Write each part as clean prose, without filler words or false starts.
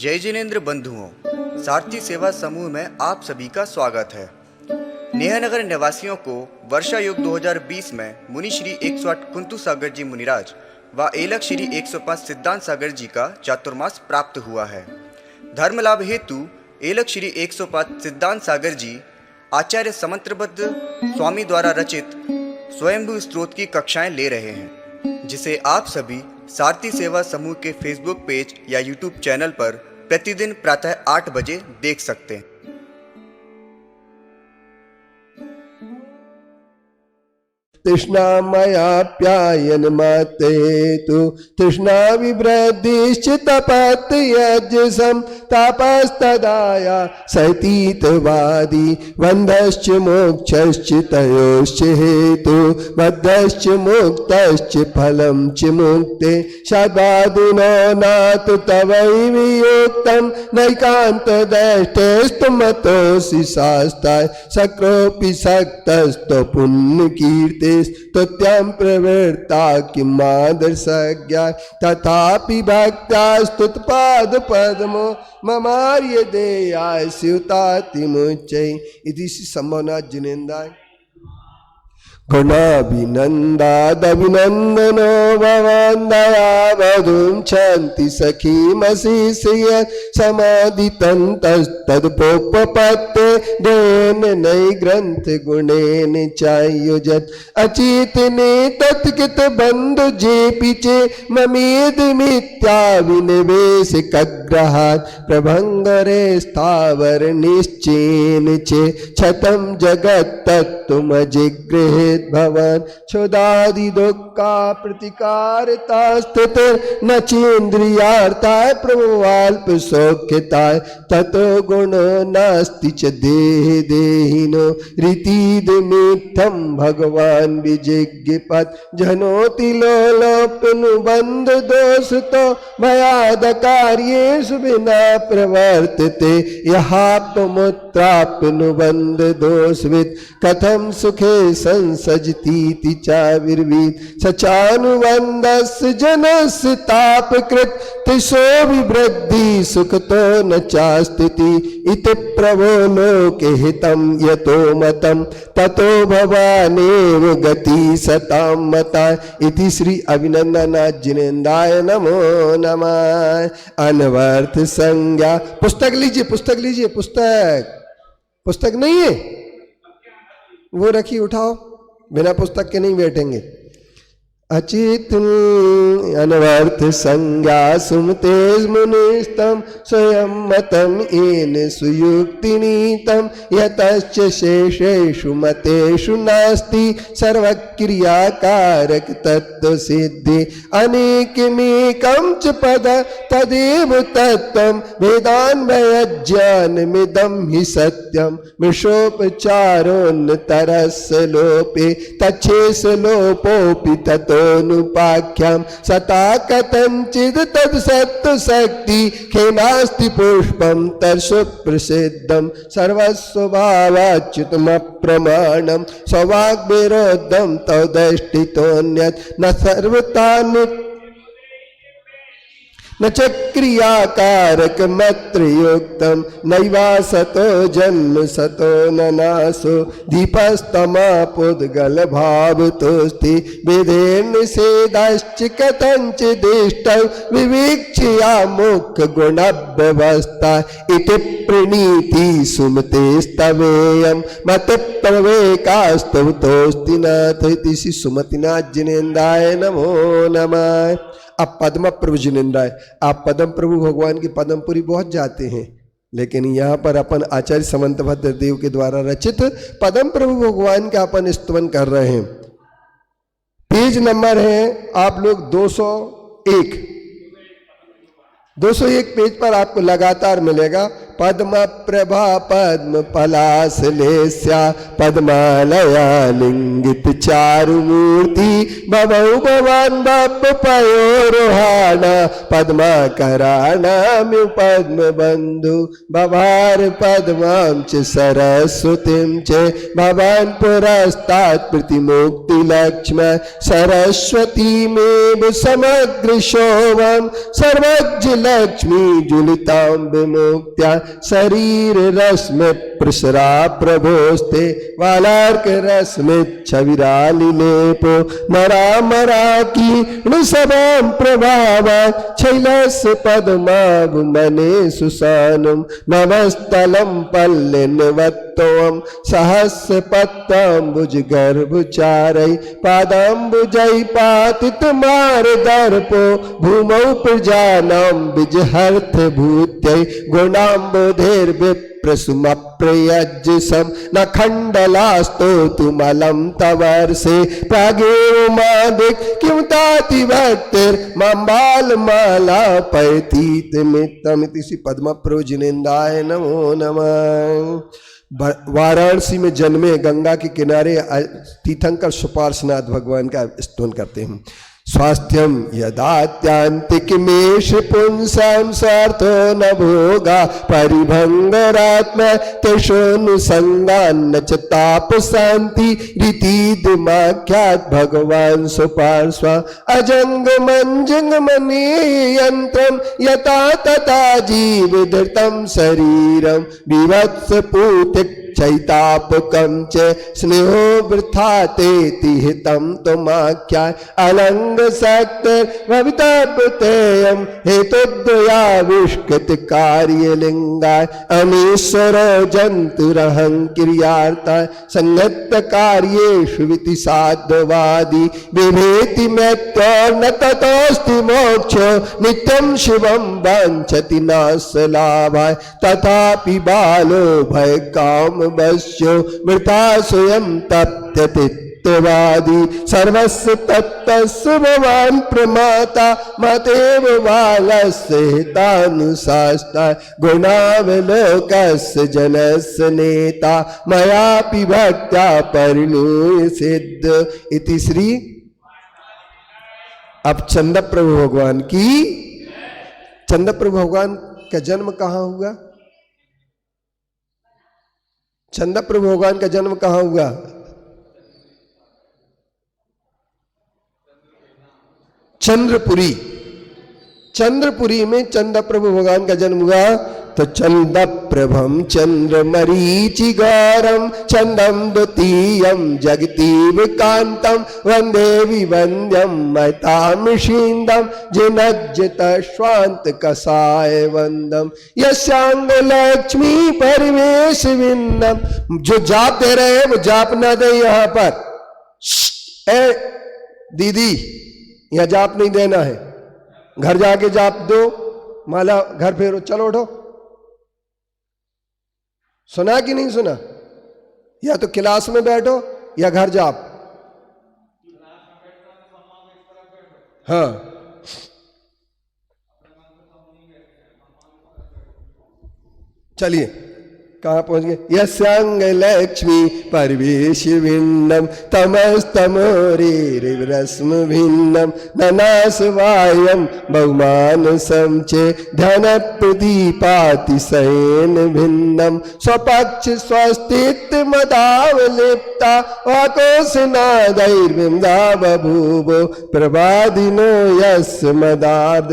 जय जिनेंद्र बंधुओं, सारथी सेवा समूह में आप सभी का स्वागत है। नेहनगर निवासियों को वर्षा युग 2020 में मुनि श्री 108 कुंतु सागर जी मुनिराज व एलक श्री 105 सिद्धांत सागर जी का चातुर्मास प्राप्त हुआ है। धर्म लाभ हेतु एलक श्री 105 सिद्धांत सागर जी आचार्य समंत्रबद्ध स्वामी द्वारा रचित स्वयंभू स्तोत्र की कक्षाएं ले रहे हैं, जिसे आप सभी सारथी सेवा समूह के फेसबुक पेज या यूट्यूब चैनल पर प्रतिदिन प्रातः 8 बजे देख सकते हैं। तृष्णामयाप्यायन मतेतु तृष्णा विवृद्धिश्च तपत् यज्ञसं तापस्तदाया सतीतवादी बन्धश्च मोक्षश्च तयोश्च हेतु बद्धश्च मुक्तश्च फलं च मुक्ते सद्वादिनो नातु तवैव युक्तं नैकान्तदष्टेस्तु मतोऽसि शास्त्राय सक्रोऽपि सक्तस्तो पुण्यकीर्ते स्तुत्यां प्रवृत्ता किमादर्शज्ञा तथापि भक्त्या स्तुतपाद पद्मो ममार्य देयाय स्युतातिमुच्चै इति संभावना जिनेन्द्राय गुणाभिनन्दादभिनन्दनो भवान् दयावधूं छन्ति सखीमशिषय समाधितन्तस्तद्भोपपत्ते देन नै ग्रन्थ गुणेन चायुजत् अचेतने तत्कृत बन्धु जेपि चे ममेद मिथ्या विनिवेश कग्रहात् प्रभङ्गरे स्थावर निश्चेन चे छतं जगत् तत्त्वमजिगृहेत् भवान् क्षुदादि दुःखा प्रतिकारता स्थित न चेन्द्रियार्थाय प्रभुवाल्प सौख्यताय ततो गुणो नास्ति च देहिनो रीतिदमित्थं भगवान् विजिज्ञपत् जनोति लोलोपनुबन्ध दोषतो भयादकार्येषु विना प्रवर्तते यहाप्यमुत्राप्यनुबन्ध दोषवित् कथं सुखे संसजतीति चाविर्वीत सचानुबन्धस्य जनस्य तापकृत तिसो विवृद्धि सुखतो न चास्तिति इति प्रभो लोके हितं यतो मतं ततो भवानेव गति सतां मता इति श्री अभिनंदनाथ जिनेन्द्राय नमो नमः। अनवर्थ संज्ञा पुस्तक लीजिए, पुस्तक लीजिए, पुस्तक नहीं है वो रखी, उठाओ, बिना पुस्तक के नहीं बैठेंगे। अचित अनवर्थ संज्ञा सुमते मुनिस्तम स्वयं मतम येन सुयुक्ति नीतम यतश्च शेषेषु mateषु नास्ति सर्वक्रियाकारक तत्व सिद्धि अनेकमेकं च पद तदेव तत्त्वं वेदान्वयज्ञानमिदं हि सत्यं मृषोपचारोन्नतरस्य लोपे तच्छेष लोपोऽपि ततोनुपाख्यां सता कथंचित् तद् सत्त्व शक्ति खेनास्ति पुष्पं तर्षु प्रसिद्धं सर्वस्वभावाच्युतमप्रमाणं स्ववाग्विरोधं तौदष्टितोऽन्यत् न सर्वतानि न च क्रियाकारकमत्र युक्तं नैवासतो जन्म सतो न नाशो दीपस्तमापुद्गलभावतोऽस्ति वेदेर्निषेधश्च कथञ्चिदिष्टौ विवीक्ष्या मुख्यगुणव्यवस्था इति प्रणीति सुमतेस्तवेयं मतप्रवेकास्तुतोऽस्ति नाथ इति श्री सुमतिनाथ जिनेन्द्राय नमो नमः। अब पद्म प्रभु जिनेन्द्राय, आप पद्म प्रभु भगवान की पद्मपुरी बहुत जाते हैं, लेकिन यहाँ पर अपन आचार्य समंतभद्र देव के द्वारा रचित पद्म प्रभु भगवान का अपन स्तवन कर रहे हैं। पेज नंबर है आप लोग 201 पेज पर आपको लगातार मिलेगा। पद्म प्रभा पद्म पलासलेस्या पद्मालया लिंगित चारु मूर्ति बभौ भवान बप पयोरोहाना पद्माकराणाम्यु पद्म बंधु बभार पद्मां च सरस्वतीं च भवान् पुरस्तात् प्रतिमुक्ति लक्ष्म सरस्वतीमेव समग्र शोभं सर्वज्ञ लक्ष्मी जुलितां विमुक्त्या शरीर रश्मि प्रसरा प्रभोस्ते वालार्क रश्मिच्छ विरालिलेपो मरा की ऋषभां प्रभावा शैलस्य पद्माभुमने सुसानं नवस्थलं पल्लिनवत्तों सहस्रपत्राम्बुज गर्भचारै पादाम्बुजै पातितमार्दर्पो भूमौ प्रजानां विजहर्थ भूत्यै गुणाम्बुधैर्विप्रसुमप्रयज्जसं न खण्डलास्तोतुमलं तवर्षे प्रागेव मादिक किं ताति भक्तिर्माम्बालमाला पैतीतमित्तमिति श्री पद्म प्रोजनिंदाय नमो नमः। वाराणसी में जन्मे, गंगा के किनारे तीर्थंकर सुपार्श्वनाथ भगवान का स्तोत्र करते हैं। स्वास्थ्यम यदात्यांतिकमेष पुंसां स्वार्थो न भोगा परिभंगरात्मा तेषोऽनुसंगान्न च ताप शांति रीतिदिमाख्यात भगवान सुपार्श्वा अजंग मंजंग मनी यंत्रम यथा तथा जीवधृतं शरीरम विवत्स पूतिक चैतापकं च स्नेहो वृथा तेति हितं तुमाख्या अलंग शक्तिर भवितव्यतेयं हेतुद्वयाविष्कृत कार्यलिंगाय अमीश्वरो जंतुरहं क्रियार्था संगत कार्येषु विति साध्यवादी विभेति मैत्रो न ततोऽस्ति मोक्षो नित्यं शिवं वाञ्छति नाशलाभाय तथापि बालो भय काम वश्यो मृता स्वयं तप्यतित्ववादी सर्वस्य तत्तस्य भवान् प्रमाता मतेव बालस्य हितानुशास्ता गुणावलोकस्य जनस्य नेता मयापि भक्त्या परिणूय सिद्ध इति श्री। अब चंद्रप्रभु भगवान की, चंद्रप्रभु भगवान का जन्म कहाँ हुआ? चंद्रप्रभु भगवान का जन्म कहाँ हुआ? चंद्रपुरी। चंद्रपुरी में चंद्रप्रभु भगवान का जन्म हुआ। तो चंद्रप्रभम चंद्रमरीचि गौरम चंदम द्वितीयम जगतीव कांतम वंदे विवंद्यम मैतामशींदम जिनज्जित श्वांत कसाय वंदम यस्यांग लक्ष्मी परिवेश विन्नम। जो जाप दे रहे हैं वो जाप ना दे यहां पर। ए दीदी, यहां जाप नहीं देना है, घर जाके जाप दो, माला घर फेरो, चलो उठो। सुना कि नहीं सुना? या तो क्लास में बैठो या घर जाप। हाँ, चलिए कहाँ पहुंच गए? यस्यांग लक्ष्मी परिवेश भिन्नम तमस्तमोरेरस्म भिन्नम ननासवायम बहुमान समचे धन प्रदीपाति शयन भिन्नम स्वपक्ष स्वस्तित्व मदावलिप्ता वाकोशनादैर्विमदा बभूवो प्रभादिनो यस्य मदार्द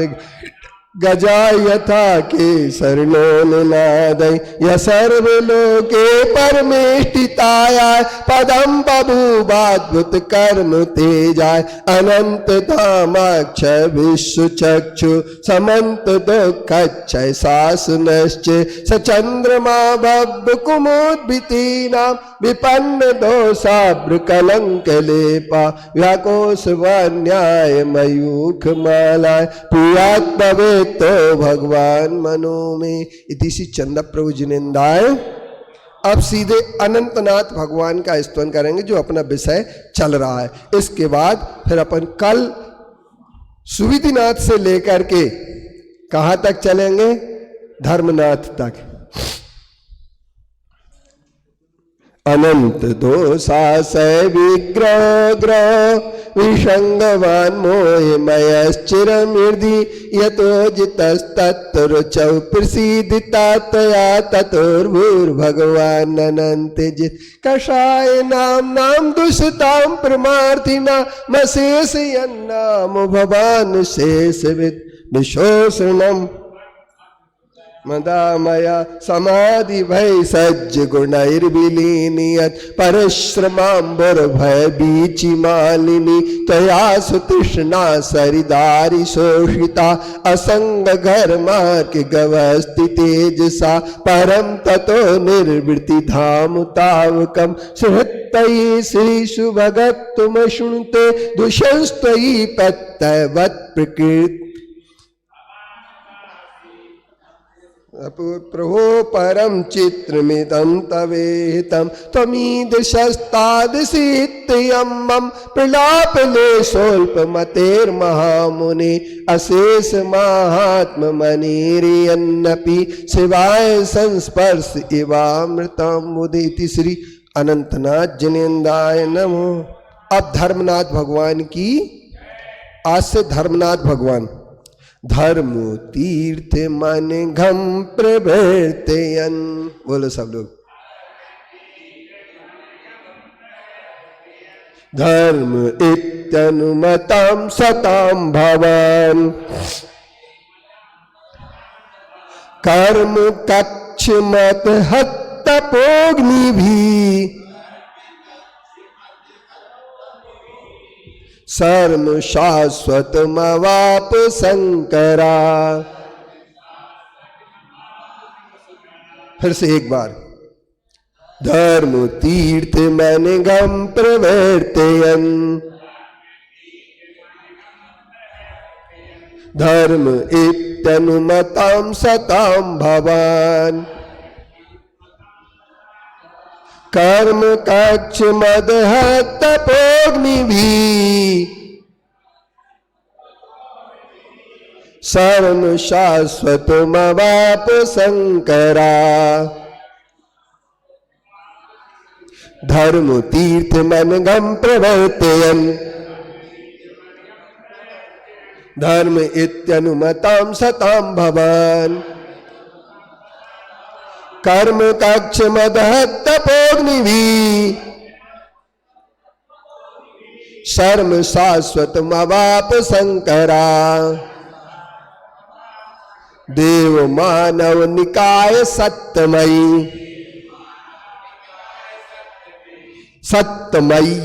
गजा यथा के शरणोन्नादै य सर्वलोके परमेष्टिताया पदम बभूवाद्भुत कर्म तेजाय अनंत धामाक्ष विश्व चक्षु समंत दुःखक्षय शासनश्च स चंद्रमा भव्य कुमुद्भितीनां विपन्न दोषाभ्र कलंक लेपा व्याकोश वन्याय मयूख मालाय पुयात् भवेत् तो भगवान मनो में। इति श्री चंद्रप्रभु जिनेन्द्राय। अब सीधे अनंतनाथ भगवान का स्तवन करेंगे जो अपना विषय चल रहा है। इसके बाद फिर अपन कल सुविधिनाथ से लेकर के कहां तक चलेंगे? धर्मनाथ तक। अनंत दोषाशय विग्रह ग्रह विसंगवान मोहमयश्चिरमृदि यतो जितस्तत्रुचौ प्रसीदिता तया ततोर्भूर्भगवान् अनंत जित कषाय नाम दुषतां प्रमार्थिना मशेष यन्नाम भवान् शेषविद विशोषणम् मदामया समाधि भय सज्ज गुणैर्विलीनियत परश्रमांबर भय बीची मालिनी तया सुतृष्णा सरिदारी शोषिता असंग घर मार्ग गवस्थि तेजसा परम ततो निर्वृति धाम तावकम सुहृत्तयि श्री सुभगत तुम शुणुते दुषंस्तयि प्रत्यवत प्रकृत प्रभो परम चित्रमिदं तवेहितं त्वमीदृशस्तादृशीत्ययं मम प्रलापलेशोऽल्पमतेर्महामुने अशेष माहात्म्यमनीरयन्नपि शिवाय संस्पर्श इवामृतं मुदिति। श्री अनंतनाथ जिनेन्द्राय नमो। अब धर्मनाथ भगवान की, आज से धर्मनाथ भगवान धर्म तीर्थ मन घम प्रवर्तयन्, बोलो सब लोग, धर्म इत्यनुमतां सतां भवान् कर्म कक्ष मत हत्तपोग्निभिः सर्व शाश्वत मवाप शंकरा। फिर से एक बार, धर्म तीर्थ मन गम प्रवर्तयन् धर्म इत्यनुमतां सतां भवान् कर्म कक्ष मदहत्तपोग्निभिः सर्व शाश्वत मवाप शंकरा। धर्म तीर्थ मन गम प्रवर्तयन् धर्म इत्यनुमतां सतां भवान् कर्म कक्ष मदहत्तपोग्निभिः सर्व शाश्वत मवाप शंकरा। देव मानव निकाय सत्यमयी सत्यमयी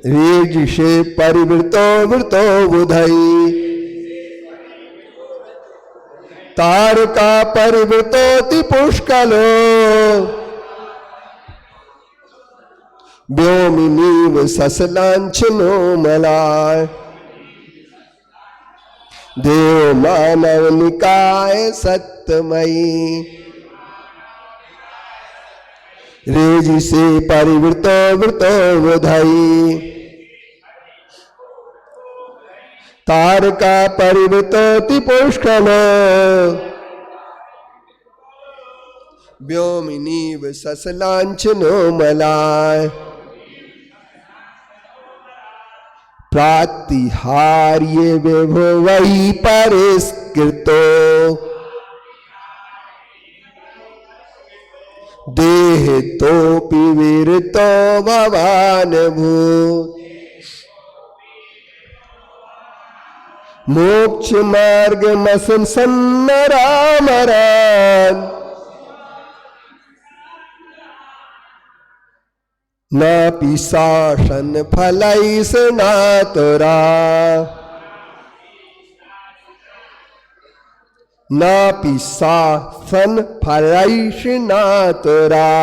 रेज से परिवृतो वृतो बुधई तारका परिवृतोति पुष्कलो व्योमिनीव ससलांछनो मलाय। देव मानव निकाय सत्यमयी रेजि से परिवृतो वृतो बुधई तारका परिवृतोति पुष्कलो व्योमिनीव ससलांछनो मलाय। प्रातिहार्य विभवै परिष्कृतो देह तोपि विरतो भवान् भूत् मोक्ष मार्ग मसन सन्नरामरान् नापि शासन फलैष नातुरा नापि शासन फलैष नातुरा।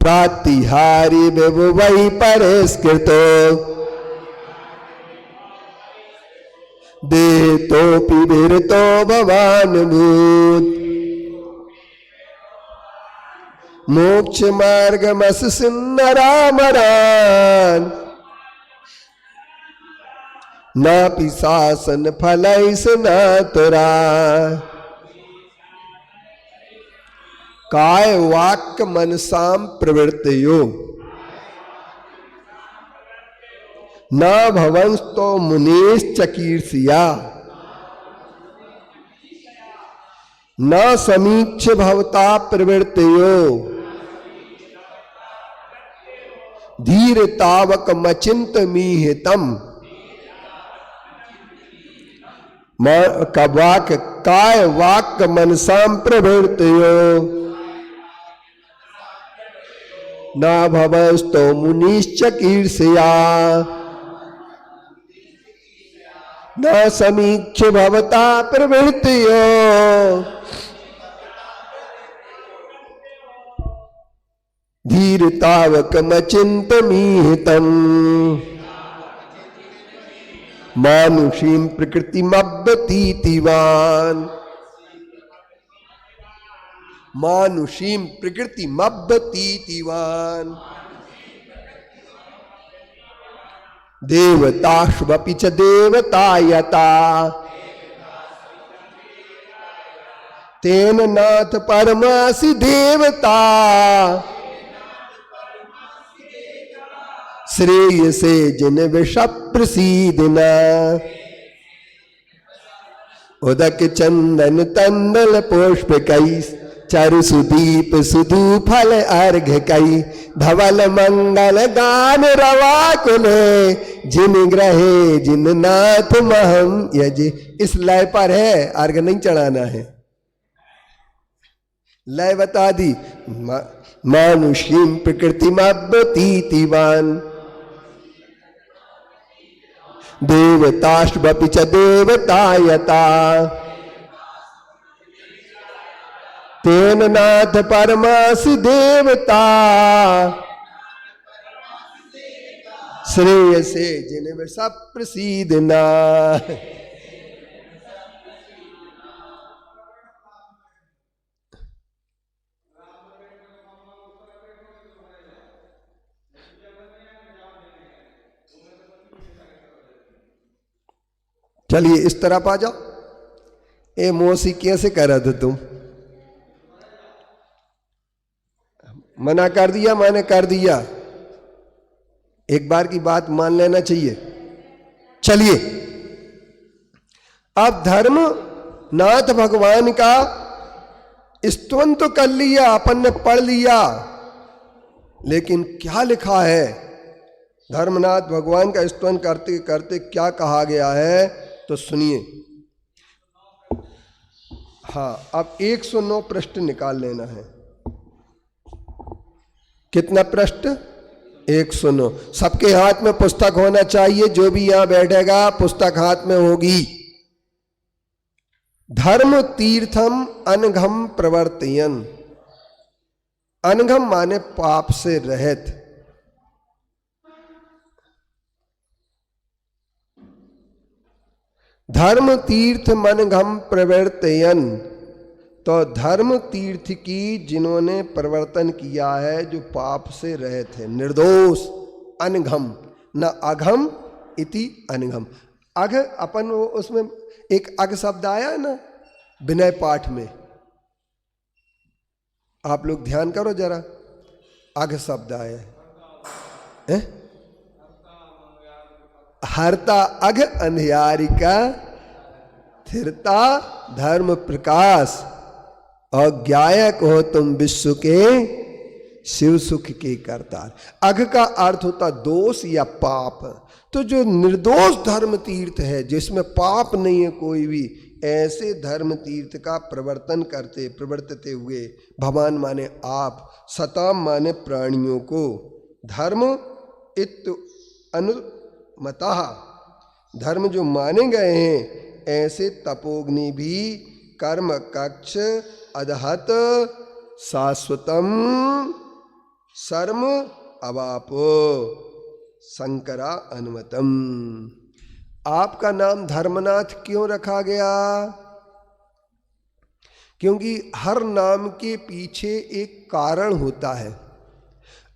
प्रातिहारी विभवै परिष्कृतो देतोऽपि विरतो भवान् भूत् मोक्ष मार्गमसन्नरामरान् नापि शासन फलैष नातुरा। काय वाक्य मनसाम प्रवृत्तयो न भवंस्तो मुनिश्चकीर्षया न समीक्ष भवता प्रवृत्तयो धीर तावक मचिंत मीहितम वाक काय वाक्य मनसाम प्रवृत्तयो न भवस्तो मुनिश्चकीर्षया न समीक्ष भवता प्रवृत्तयो धीर तावक मचिंत मीहितम मानुषीं प्रकृतिमब्बतीतिवान् मानुषीं प्रकृतिमब्बतीतिवान् देवताश्वपि च देवतायता तेन नाथ परमासि देवता श्रेयसे जिन विष प्रसीदना उदक चंदन तंदल पुष्प कई चरु सुदीप सुधु फल अर्घ कई धवल मंगल गान रवा कुले जिन ग्रहे जिन नाथ महम यजे। इस लय पर है, अर्घ नहीं चढ़ाना है, लय बता दी। मानुषीं प्रकृतिमब्बतीतिवान् देवताश्वपि च देवतायता तेन नाथ परमासि देवता श्रेयसे जिन विष प्रसीदना। चलिए इस तरफ आ जाओ। ए मौसी कैसे कह रहे थे तुम? मना कर दिया, मैंने कर दिया, एक बार की बात मान लेना चाहिए। चलिए अब धर्म नाथ भगवान का स्तवन तो कर लिया, अपन ने पढ़ लिया, लेकिन क्या लिखा है धर्मनाथ भगवान का स्तवन करते करते क्या कहा गया है तो सुनिए। हाँ, अब 109 पृष्ठ निकाल लेना है। कितना पृष्ठ? 109। सबके हाथ में पुस्तक होना चाहिए, जो भी यहां बैठेगा पुस्तक हाथ में होगी। धर्म तीर्थम अनघम प्रवर्तयन। अनघम माने पाप से रहित। धर्म तीर्थ मनघम प्रवर्तयन, तो धर्म तीर्थ की जिन्होंने प्रवर्तन किया है, जो पाप से रहित है, निर्दोष। अनघम न अघम इति अनघम। अघ अपन वो उसमें एक अघ शब्द आया है ना विनय पाठ में, आप लोग ध्यान करो जरा, अघ शब्द आया है। हरता अघ अंधियारी का, थिरता धर्म प्रकाश, और ज्ञायक हो तुम विश्व के शिव सुख के करतार। अघ का अर्थ होता दोष या पाप। तो जो निर्दोष धर्म तीर्थ है, जिसमें पाप नहीं है कोई भी, ऐसे धर्म तीर्थ का प्रवर्तन करते प्रवर्तते हुए, भगवान माने आप, सताम माने प्राणियों को, धर्म इत अनुमतः, धर्म जो माने गए हैं, ऐसे तपोग्नि भी कर्म कक्ष अदहत शाश्वतम सर्म अवापो शंकरा अनुमतम। आपका नाम धर्मनाथ क्यों रखा गया? क्योंकि हर नाम के पीछे एक कारण होता है।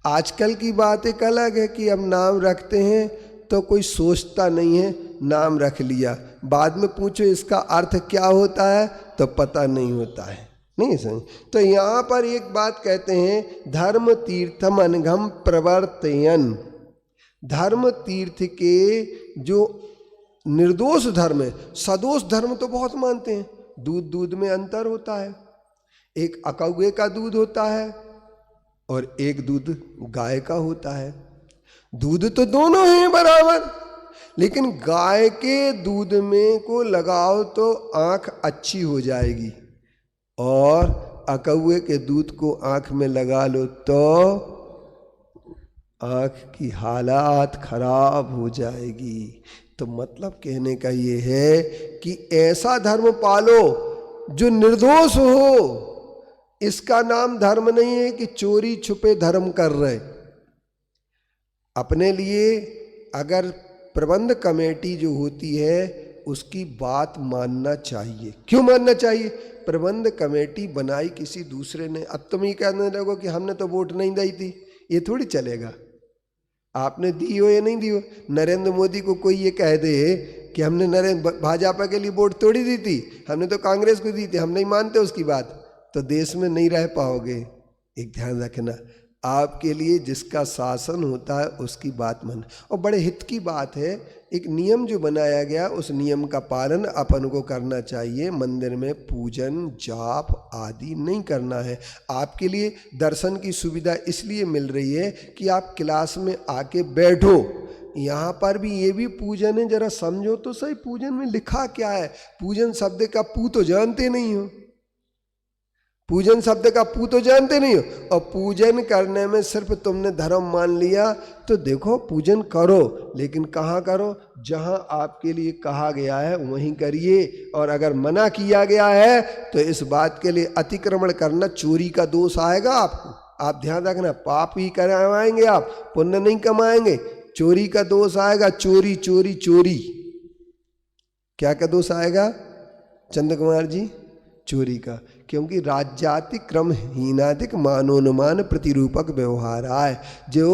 आजकल की बात एक अलग है कि अब नाम रखते हैं तो कोई सोचता नहीं है, नाम रख लिया, बाद में पूछो इसका अर्थ क्या होता है तो पता नहीं होता है। नहीं समझ। तो यहां पर एक बात कहते हैं, धर्म तीर्थम अनघम प्रवर्तयन। धर्म तीर्थ के जो निर्दोष धर्म है, सदोष धर्म तो बहुत मानते हैं। दूध दूध में अंतर होता है, एक अकौए का दूध होता है और एक दूध गाय का होता है। दूध तो दोनों हैं बराबर, लेकिन गाय के दूध में को लगाओ तो आंख अच्छी हो जाएगी, और अकौए के दूध को आंख में लगा लो तो आंख की हालात खराब हो जाएगी। तो मतलब कहने का ये है कि ऐसा धर्म पालो जो निर्दोष हो। इसका नाम धर्म नहीं है कि चोरी छुपे धर्म कर रहे। अपने लिए अगर प्रबंध कमेटी जो होती है उसकी बात मानना चाहिए। क्यों मानना चाहिए? प्रबंध कमेटी बनाई किसी दूसरे ने। अब तुम ये कहने लगो कि हमने तो वोट नहीं दी थी, ये थोड़ी चलेगा। आपने दी हो या नहीं दी हो। नरेंद्र मोदी को कोई ये कह दे कि हमने भाजपा के लिए वोट थोड़ी दी थी, हमने तो कांग्रेस को दी थी, हम नहीं मानते उसकी बात, तो देश में नहीं रह पाओगे। एक ध्यान रखना, आपके लिए जिसका शासन होता है उसकी बात मान। और बड़े हित की बात है, एक नियम जो बनाया गया उस नियम का पालन अपन को करना चाहिए। मंदिर में पूजन जाप आदि नहीं करना है। आपके लिए दर्शन की सुविधा इसलिए मिल रही है कि आप क्लास में आके बैठो। यहाँ पर भी ये भी पूजन है, जरा समझो तो सही पूजन में लिखा क्या है। पूजन शब्द का पू तो जानते नहीं हो, पूजन शब्द का पू तो जानते नहीं हो, और पूजन करने में सिर्फ तुमने धर्म मान लिया। तो देखो पूजन करो, लेकिन कहाँ करो? जहाँ आपके लिए कहा गया है वहीं करिए। और अगर मना किया गया है तो इस बात के लिए अतिक्रमण करना, चोरी का दोष आएगा आपको। आप ध्यान रखना, पाप ही करवाएंगे आप, पुण्य नहीं कमाएंगे। चोरी का दोष आएगा, चोरी चोरी चोरी। क्या का दोष आएगा चंद्र कुमार जी? चोरी का। क्योंकि राज्यातिक क्रम हीनाधिक मानोनुमान प्रतिरूपक व्यवहार है। जो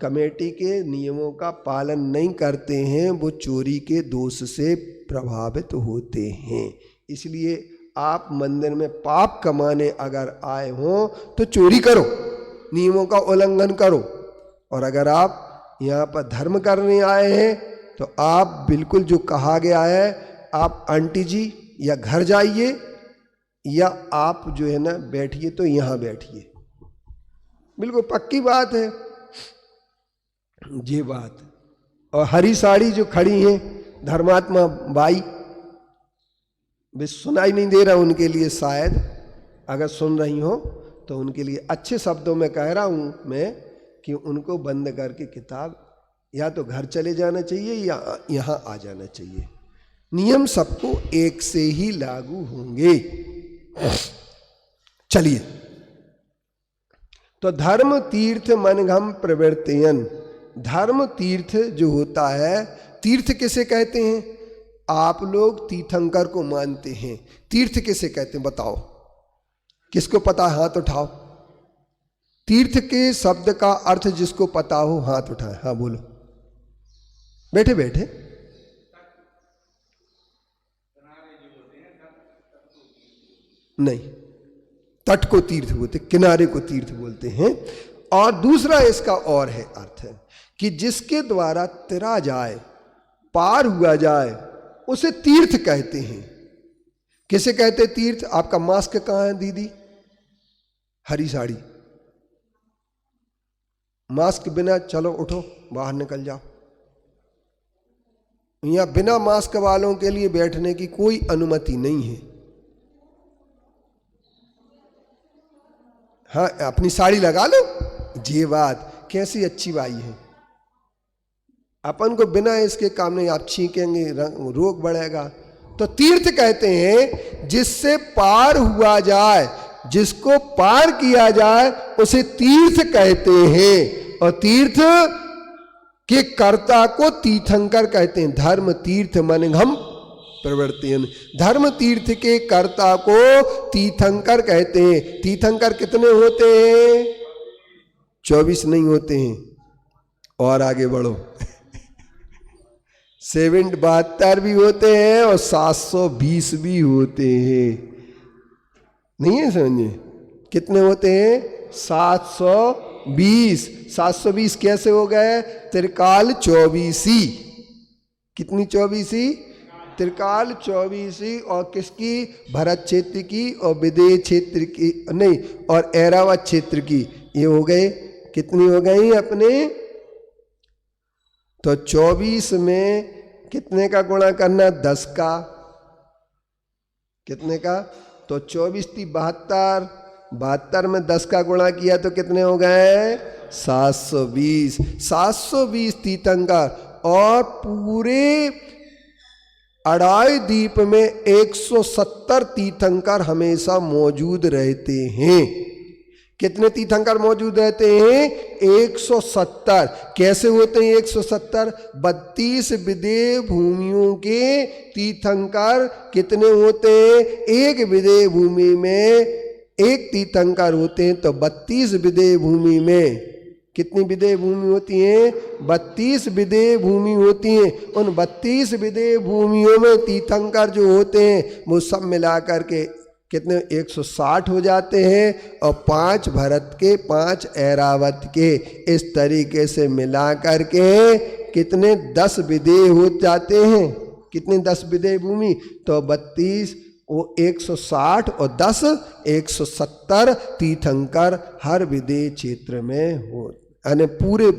कमेटी के नियमों का पालन नहीं करते हैं वो चोरी के दोष से प्रभावित होते हैं। इसलिए आप मंदिर में पाप कमाने अगर आए हों तो चोरी करो, नियमों का उल्लंघन करो। और अगर आप यहाँ पर धर्म करने आए हैं तो आप बिल्कुल जो कहा गया है, आप आंटी जी या घर जाइए या आप जो है ना बैठिए, तो यहाँ बैठिए। बिल्कुल पक्की बात है ये बात। और हरी साड़ी जो खड़ी हैं धर्मात्मा बाई, वे सुनाई नहीं दे रहा उनके लिए, शायद अगर सुन रही हो तो उनके लिए अच्छे शब्दों में कह रहा हूँ मैं कि उनको बंद करके किताब या तो घर चले जाना चाहिए या यहाँ आ जाना चाहिए। नियम सबको एक से ही लागू होंगे। चलिए, तो धर्म तीर्थ मनघम प्रवर्तयन। धर्म तीर्थ जो होता है, तीर्थ किसे कहते हैं? आप लोग तीर्थंकर को मानते हैं। तीर्थ किसे कहते हैं बताओ? किसको पता है? हाथ उठाओ। तीर्थ के शब्द का अर्थ जिसको पता हो हाथ उठाए। हाँ बोलो, बैठे बैठे। नहीं, तट को तीर्थ बोलते, किनारे को तीर्थ बोलते हैं। और दूसरा इसका और है अर्थ है कि जिसके द्वारा तिरा जाए, पार हुआ जाए, उसे तीर्थ कहते हैं। किसे कहते तीर्थ? आपका मास्क कहाँ है दीदी? हरी साड़ी। मास्क बिना चलो उठो बाहर निकल जाओ। यहां बिना मास्क वालों के लिए बैठने की कोई अनुमति नहीं है। हाँ, अपनी साड़ी लगा लो। ये बात कैसी अच्छी बाई है। अपन को बिना इसके काम नहीं, आप छींकेंगे रोग बढ़ेगा। तो तीर्थ कहते हैं जिससे पार हुआ जाए, जिसको पार किया जाए उसे तीर्थ कहते हैं। और तीर्थ के कर्ता को तीर्थंकर कहते हैं। धर्म तीर्थ मनघम प्रवर्तयन। धर्म तीर्थ के कर्ता को तीर्थंकर कहते हैं। तीर्थंकर कितने होते हैं? 24 नहीं होते हैं। और आगे बढ़ो 72 भी होते हैं और 720 भी होते हैं। नहीं है समझे? कितने होते हैं? 720। 720 कैसे हो गए? त्रिकाल चौबीसी। कितनी चौबीसी? त्रिकाल चौबीसी। और किसकी? भरत क्षेत्र की और विदेह क्षेत्र की, नहीं, और ऐरावत क्षेत्र की। ये हो गए, कितनी हो गई अपने? तो 24 में कितने का गुणा करना? 10 का। कितने का? तो 24 थी 72। 72 में 10 का गुणा किया तो कितने हो गए? 720। 720 तीर्थंकर। और पूरे अढ़ाई द्वीप में 170 तीर्थंकर हमेशा मौजूद रहते हैं। कितने तीर्थंकर मौजूद रहते हैं? 170। कैसे होते हैं 170? 32 विदेह भूमियों के तीर्थंकर कितने होते हैं? एक विदेह भूमि में एक तीर्थंकर होते हैं। तो 32 विदेह भूमि में कितनी विदेह भूमि होती हैं? 32 विदेह भूमि होती हैं। उन 32 विदेह भूमियों में तीर्थंकर जो होते हैं वो सब मिलाकर के कितने? 160 हो जाते हैं। और 5 भरत के, 5 ऐरावत के, इस तरीके से मिला करके कितने? 10 विदेह हो जाते हैं। कितने? 10 विदेह भूमि। तो 32 वो 160 और 10 170 तीर्थंकर हर विदेह क्षेत्र में हो, यानी पूरे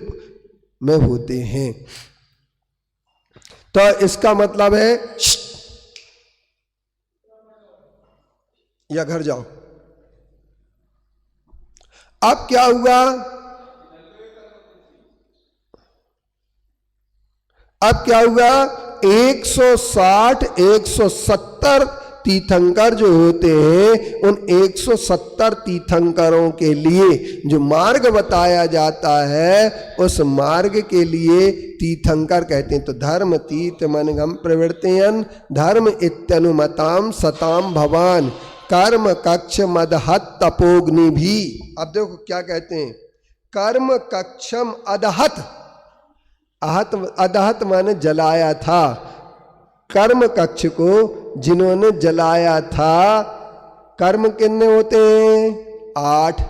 में होते हैं। तो इसका मतलब है या घर जाओ। अब क्या हुआ? अब क्या हुआ? 160 170 तीर्थंकर जो होते हैं, उन 170 तीर्थंकरों के लिए जो मार्ग बताया जाता है, उस मार्ग के लिए तीर्थंकर कहते हैं। तो धर्म तीर्थ मनगम प्रवृत्तियन धर्म इत्यनुमताम सताम भवान कर्म कक्ष मदहत तपोग्नि भी। अब देखो क्या कहते हैं? कर्म कक्षम अदहत। आहत, अदहत माने जलाया था। कर्म कक्ष को जिन्होंने जलाया था, कर्म कितने होते हैं? 8।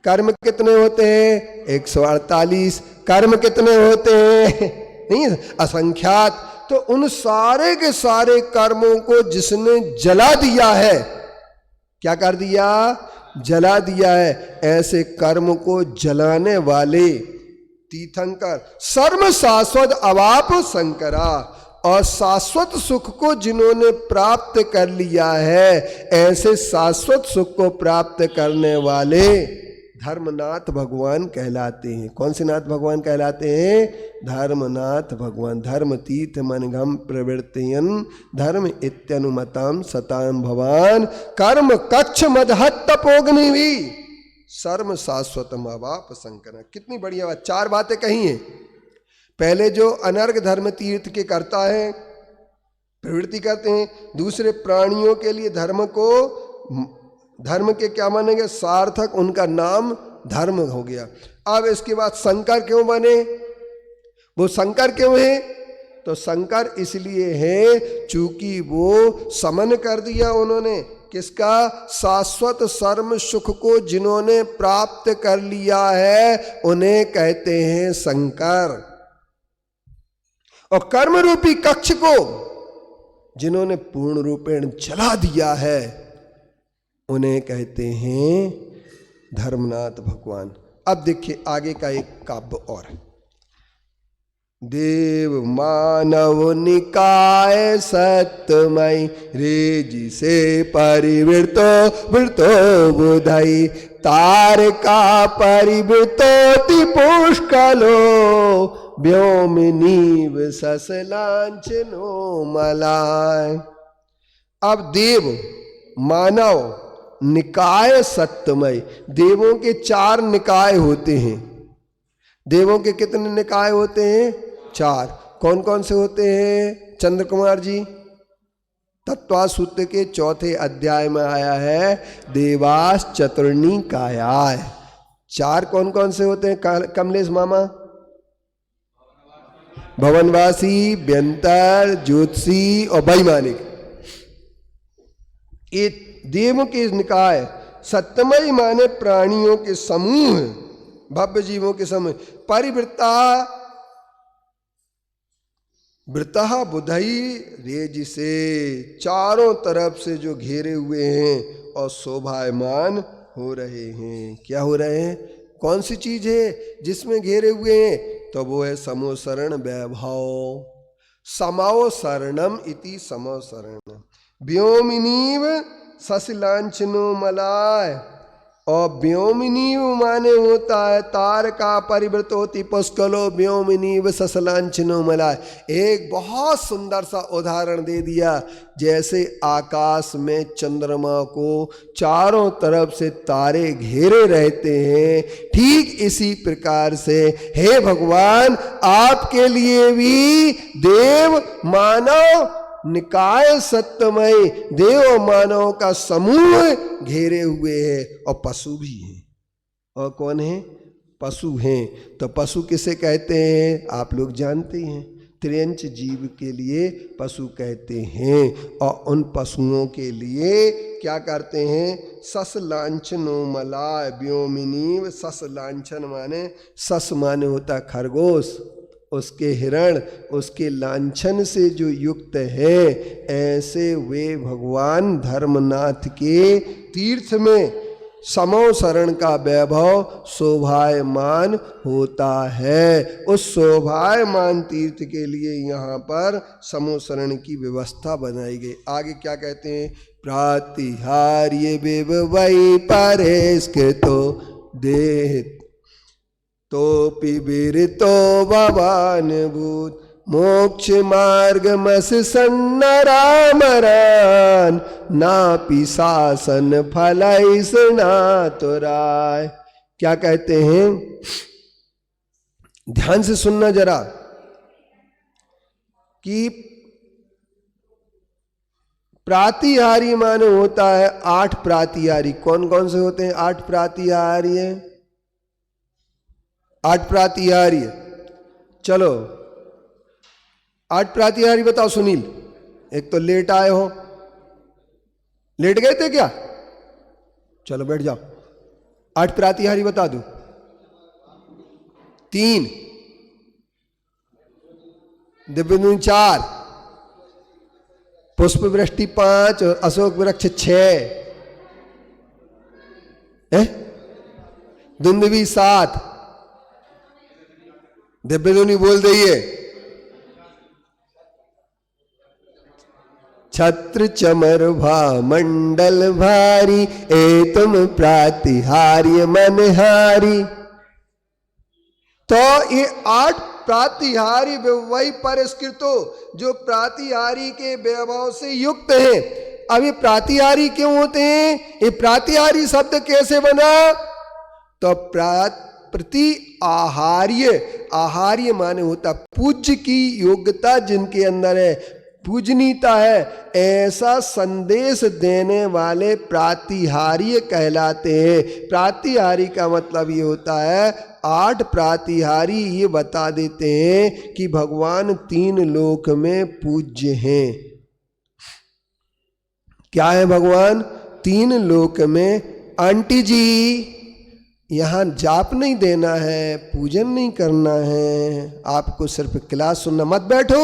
कर्म कितने होते हैं? 148। कर्म कितने होते हैं? नहीं, असंख्यात। तो उन सारे के सारे कर्मों को जिसने जला दिया है, क्या कर दिया? जला दिया है। ऐसे कर्म को जलाने वाले तीर्थंकर सर्व शाश्वत अवाप शंकरा। और शाश्वत सुख को जिन्होंने प्राप्त कर लिया है, ऐसे शाश्वत सुख को प्राप्त करने वाले धर्मनाथ भगवान कहलाते हैं। कौन से नाथ भगवान कहलाते हैं? धर्मनाथ भगवान। धर्म तीर्थ मनगम प्रवृत्तियन धर्म इत्यनुमताम सताम भवान कर्म कक्ष मदहत तपोग्नि भी सर्व शाश्वतम अवाप शंकर। कितनी बढ़िया बात, 4 बातें कही हैं। पहले जो अनर्घ धर्म तीर्थ के करता है, प्रवृत्ति करते हैं। दूसरे प्राणियों के लिए धर्म को, धर्म के क्या मानेंगे? सार्थक, उनका नाम धर्म हो गया। अब इसके बाद शंकर क्यों बने? वो शंकर क्यों है? तो शंकर इसलिए है चूंकि वो समन कर दिया उन्होंने। किसका? शाश्वत सर्व सुख को जिन्होंने प्राप्त कर लिया है, उन्हें कहते हैं शंकर। और कर्म रूपी कक्ष को जिन्होंने पूर्ण रूपेण जला दिया है, उन्हें कहते हैं धर्मनाथ भगवान। अब देखिए आगे का एक काव्य और। देव मानव निकाय सत्यमय रेजी से परिवृतो वृतो बुधई तारका परिवृतोति पुष्कलो व्योमिनीव ससलांचनो मलाय। अब देव, मानव, निकाय सत्यमय। देवों के 4 निकाय होते हैं। देवों के कितने निकाय होते हैं? 4। कौन कौन से होते हैं चंद्र कुमार जी? तत्वा सूत्र के 4थे अध्याय में आया है देवास चतुर्णी कायाय। 4 कौन कौन से होते हैं कमलेश मामा? भवनवासी, व्यंतर, ज्योतिषी और वैमानिक। ये देव के निकाय, सत्यमय माने प्राणियों के समूह, भव्य जीवों के समूह, परिवृत्ता वृता बुधई रेज से, चारों तरफ से जो घेरे हुए हैं और शोभायमान हो रहे हैं। क्या हो रहे हैं? कौन सी चीज है जिसमें घेरे हुए हैं? तो वो है समोसरण वैभव। समाओ शरणम इति समो शरणम, व्योमिनीव ससलांचनो मलाय। और व्योमिनीव माने होता है तार का परिवृत होती पुष्कलो व्योमिनीव ससलांचनो मलाय। एक बहुत सुंदर सा उदाहरण दे दिया, जैसे आकाश में चंद्रमा को चारों तरफ से तारे घेरे रहते हैं, ठीक इसी प्रकार से हे भगवान आपके लिए भी देव मानव निकाय सत्यमय देव मानव का समूह घेरे हुए हैं, और पशु भी हैं। और कौन है? पशु हैं। तो पशु किसे कहते हैं? आप लोग जानते हैं, त्रियंच जीव के लिए पशु कहते हैं। और उन पशुओं के लिए क्या करते हैं? सस लांछनो मलाय व्योमिनीव। सस लांछन माने, सस माने होता खरगोश, उसके हिरण, उसके लांछन से जो युक्त है, ऐसे वे भगवान धर्मनाथ के तीर्थ में समो शरण का वैभव शोभायमान होता है। उस शोभायमान तीर्थ के लिए यहाँ पर समो शरण की व्यवस्था बनाई गई। आगे क्या कहते हैं? प्रातिहार्य विवै परेष्कृतो देह तो पिबिरतो भवान भूत मोक्ष मार्ग मस सन्नरामरान नापि शासन फलैस नातुराय। क्या कहते हैं? ध्यान से सुनना जरा कि प्रातिहारी माने होता है 8 प्रातिहारी। कौन कौन से होते हैं 8 प्रातिहारी? 8 प्रातिहारी। चलो 8 प्रातिहारी बताओ सुनील। एक तो लेट आए हो, लेट गए थे क्या? चलो बैठ जाओ। 8 प्रातिहारी बता दो। 3, दिव्य 4, पुष्प वृष्टि 5 और अशोक वृक्ष 6, दुंदुभी 7, दिव्य ध्वनि बोल दइए। छत्र चमर भा मंडल भारी, ए तुम प्रातिहार्य मनहारी। तो ये 8 प्रातिहारी वही परिष्कृतो, जो प्रातिहारी के वैभव से युक्त है। अब ये प्रातिहारी क्यों होते हैं? ये प्रातिहारी शब्द कैसे बना? तो प्रति आहार्य, आहार्य माने होता पूज्य की योग्यता जिनके अंदर है, पूजनीयता है, ऐसा संदेश देने वाले प्रातिहार्य कहलाते हैं। प्रातिहारी का मतलब ये होता है 8 प्रातिहारी ये बता देते हैं कि भगवान 3 लोक में पूज्य हैं। क्या है भगवान? 3 लोक में। आंटी जी यहाँ जाप नहीं देना है, पूजन नहीं करना है, आपको सिर्फ क्लास सुनना। मत बैठो,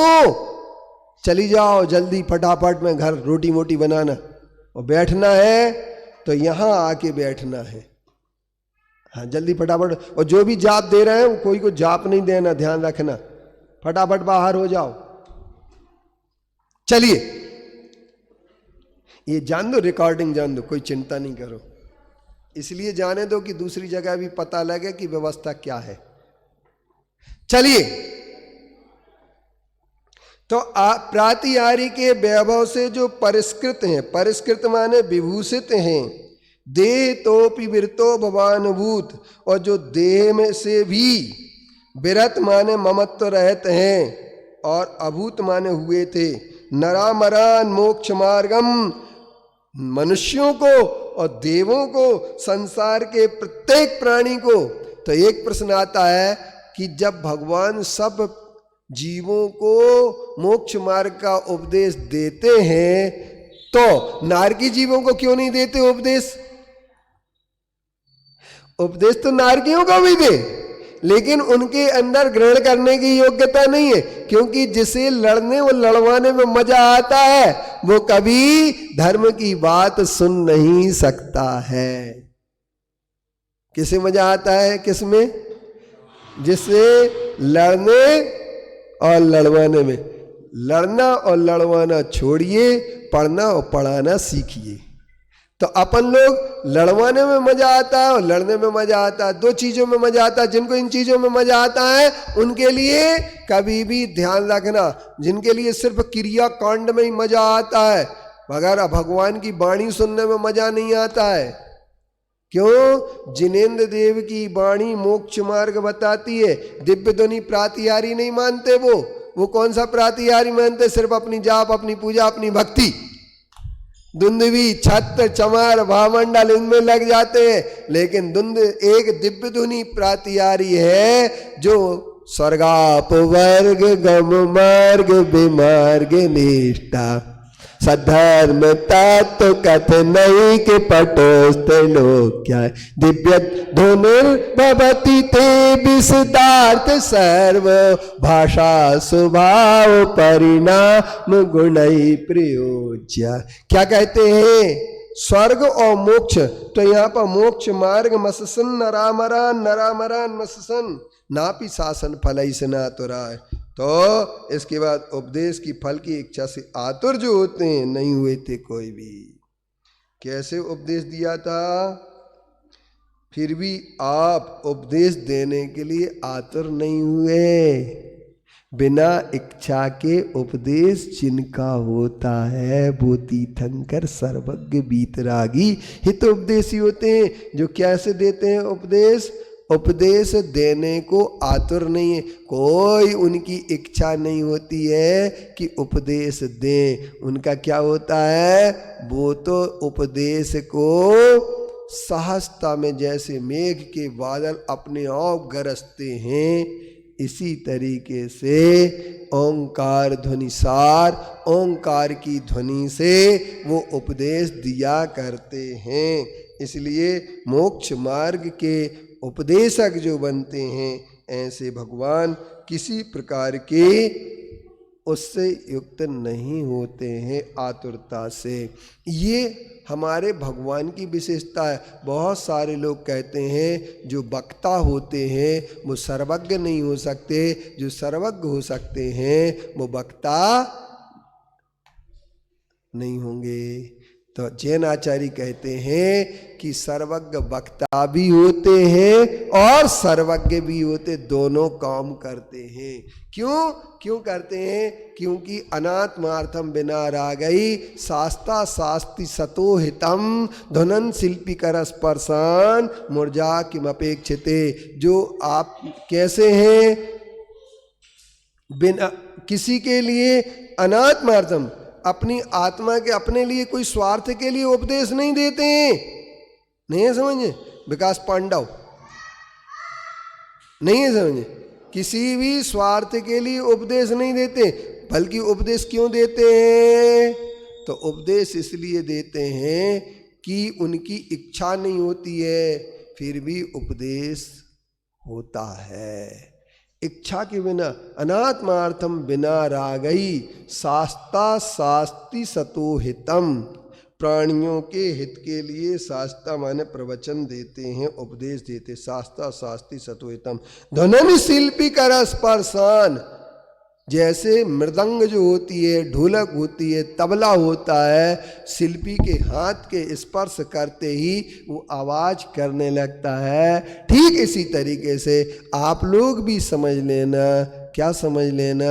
चली जाओ जल्दी फटाफट में घर रोटी मोटी बनाना, और बैठना है तो यहाँ आके बैठना है। हाँ जल्दी फटाफट। और जो भी जाप दे रहे हैं कोई को जाप नहीं देना, ध्यान रखना। फटाफट बाहर हो जाओ। चलिए ये जान दो, रिकॉर्डिंग जान दो, कोई चिंता नहीं करो। इसलिए जाने दो कि दूसरी जगह भी पता लगे कि व्यवस्था क्या है। चलिए, तो प्रातिहारी के वैभव से जो परिष्कृत हैं, परिष्कृत माने विभूषित हैं, देह तो पिबिरतो भवानुभूत, और जो देह में से भी विरत माने ममत्व रहते हैं और अभूत माने हुए थे। नरामरान मोक्ष मार्गम, मनुष्यों को और देवों को, संसार के प्रत्येक प्राणी को। तो एक प्रश्न आता है कि जब भगवान सब जीवों को मोक्ष मार्ग का उपदेश देते हैं तो नारकी जीवों को क्यों नहीं देते उपदेश? उपदेश तो नारकियों को भी दे, लेकिन उनके अंदर ग्रहण करने की योग्यता नहीं है, क्योंकि जिसे लड़ने और लड़वाने में मजा आता है वो कभी धर्म की बात सुन नहीं सकता है। किसे मजा आता है? किसमें? जिससे लड़ने और लड़वाने में। लड़ना और लड़वाना छोड़िए, पढ़ना और पढ़ाना सीखिए। तो अपन लोग लड़वाने में मजा आता है और लड़ने में मजा आता है, दो चीजों में मजा आता है। जिनको इन चीजों में मजा आता है उनके लिए कभी भी ध्यान रखना, जिनके लिए सिर्फ क्रिया कांड में ही मजा आता है मगर भगवान की वाणी सुनने में मजा नहीं आता है। क्यों? जिनेंद्र देव की वाणी मोक्ष मार्ग बताती है, दिव्य ध्वनि प्रातिहारी नहीं मानते। वो कौन सा प्रातिहारी मानते? सिर्फ अपनी जाप, अपनी पूजा, अपनी भक्ति। दुंदवी, छत्र, चमार, भामंडल इनमें लग जाते हैं, लेकिन एक दिव्य धुनी प्रातिहारी है जो स्वर्गापवर्ग गम मार्ग विमार्ग निष्ठा सधर्म तत्व कथनई के पटोस्त लोक्या दिव्य धुनिर्भवति ते विशदार्थ सर्व भाषा स्वभाव परिणाम गुणई प्रयोज्य। क्या कहते हैं? स्वर्ग और मोक्ष। तो यहाँ पर मोक्ष मार्ग मससन नरामरान नरामरान मससन नापि शासन फल स्नातुराय। तो इसके बाद उपदेश की फल की इच्छा से आतुर जो होते हैं, नहीं हुए थे कोई भी। कैसे उपदेश दिया था? फिर भी आप उपदेश देने के लिए आतुर नहीं हुए। बिना इच्छा के उपदेश जिनका होता है वो तीर्थंकर सर्वज्ञ बीतरागी हित उपदेशी होते हैं, जो कैसे देते हैं उपदेश? उपदेश देने को आतुर नहीं है, कोई उनकी इच्छा नहीं होती है कि उपदेश दें। उनका क्या होता है? वो तो उपदेश को सहजता में जैसे मेघ के बादल अपने आप गरजते हैं, इसी तरीके से ओंकार ध्वनि सार ओंकार की ध्वनि से वो उपदेश दिया करते हैं। इसलिए मोक्ष मार्ग के उपदेशक जो बनते हैं ऐसे भगवान किसी प्रकार के उससे युक्त नहीं होते हैं आतुरता से। ये हमारे भगवान की विशेषता है। बहुत सारे लोग कहते हैं जो वक्ता होते हैं वो सर्वज्ञ नहीं हो सकते, जो सर्वज्ञ हो सकते हैं वो वक्ता नहीं होंगे। तो जैन आचार्य कहते हैं कि सर्वज्ञ वक्ता भी होते हैं और सर्वज्ञ भी होते, दोनों काम करते हैं। क्यों करते हैं? क्योंकि अनात्मार्थम बिना रागई शास्ता शास्ति सतो हितम ध्वनन शिल्पी कर स्पर्शान मूर्जा किम अपेक्षिते। जो आप कैसे हैं? बिना किसी के लिए अनात्मार्थम, अपनी आत्मा के अपने लिए कोई स्वार्थ के लिए उपदेश नहीं देते हैं। नहीं है समझे? विकास पांडव नहीं है समझे? किसी भी स्वार्थ के लिए उपदेश नहीं देते। बल्कि उपदेश क्यों देते हैं? तो उपदेश इसलिए देते हैं कि उनकी इच्छा नहीं होती है, फिर भी उपदेश होता है। इच्छा के बिना अनात्मार्थम बिना रागई शास्ता शास्ति सतो हितम। प्राणियों के हित के लिए शास्ता माने प्रवचन देते हैं, उपदेश देते। शास्ता शास्ति सतो हितम ध्वनन शिल्पी कर स्पर्शान। जैसे मृदंग जो होती है, ढोलक होती है, तबला होता है, शिल्पी के हाथ के स्पर्श करते ही वो आवाज करने लगता है। ठीक इसी तरीके से आप लोग भी समझ लेना। क्या समझ लेना?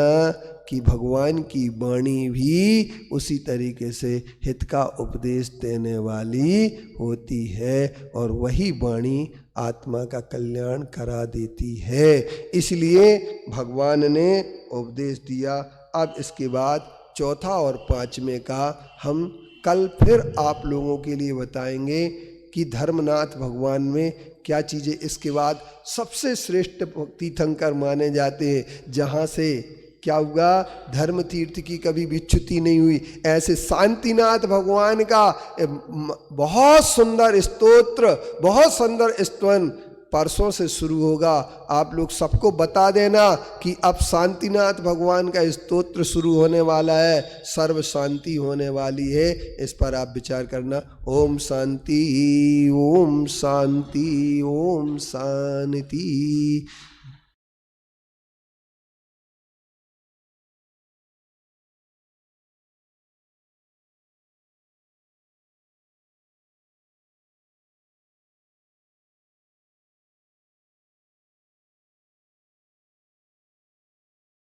कि भगवान की वाणी भी उसी तरीके से हित का उपदेश देने वाली होती है और वही वाणी आत्मा का कल्याण करा देती है। इसलिए भगवान ने उपदेश दिया। अब इसके बाद चौथा और पांचवें का हम कल फिर आप लोगों के लिए बताएंगे कि धर्मनाथ भगवान में क्या चीज़ें इसके बाद सबसे श्रेष्ठ तीर्थंकर माने जाते हैं, जहाँ से क्या हुआ, धर्म तीर्थ की कभी विच्युति नहीं हुई। ऐसे शांतिनाथ भगवान का बहुत सुंदर स्तोत्र, बहुत सुंदर स्तवन परसों से शुरू होगा। आप लोग सबको बता देना कि अब शांतिनाथ भगवान का स्तोत्र शुरू होने वाला है, सर्व शांति होने वाली है। इस पर आप विचार करना। ओम शांति, ओम शांति, ओम शांति।